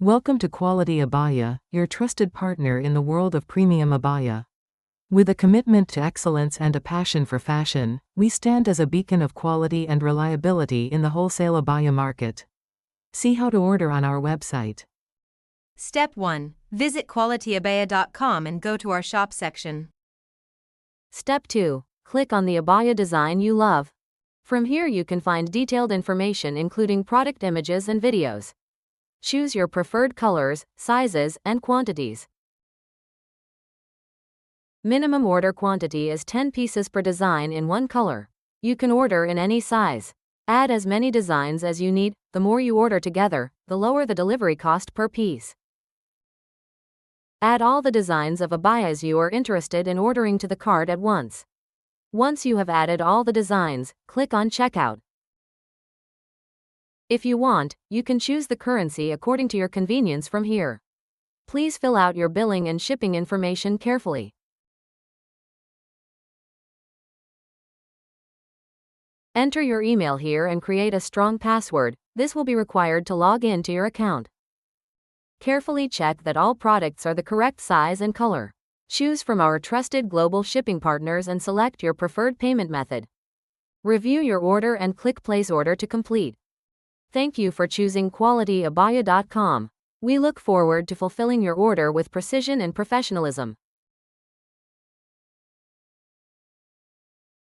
Welcome to Quality Abaya, your trusted partner in the world of premium abaya. With a commitment to excellence and a passion for fashion, we stand as a beacon of quality and reliability in the wholesale abaya market. See how to order on our website. Step 1. Visit qualityabaya.com and go to our shop section. Step 2. Click on the abaya design you love. From here you can find detailed information including product images and videos. Choose your preferred colors, sizes, and quantities. Minimum order quantity is 10 pieces per design in one color. You can order in any size. Add as many designs as you need. The more you order together, the lower the delivery cost per piece. Add all the designs of abayas you are interested in ordering to the cart at once. Once you have added all the designs, click on Checkout. If you want, you can choose the currency according to your convenience from here. Please fill out your billing and shipping information carefully. Enter your email here and create a strong password. This will be required to log in to your account. Carefully check that all products are the correct size and color. Choose from our trusted global shipping partners and select your preferred payment method. Review your order and click Place Order to complete. Thank you for choosing qualityabaya.com. We look forward to fulfilling your order with precision and professionalism.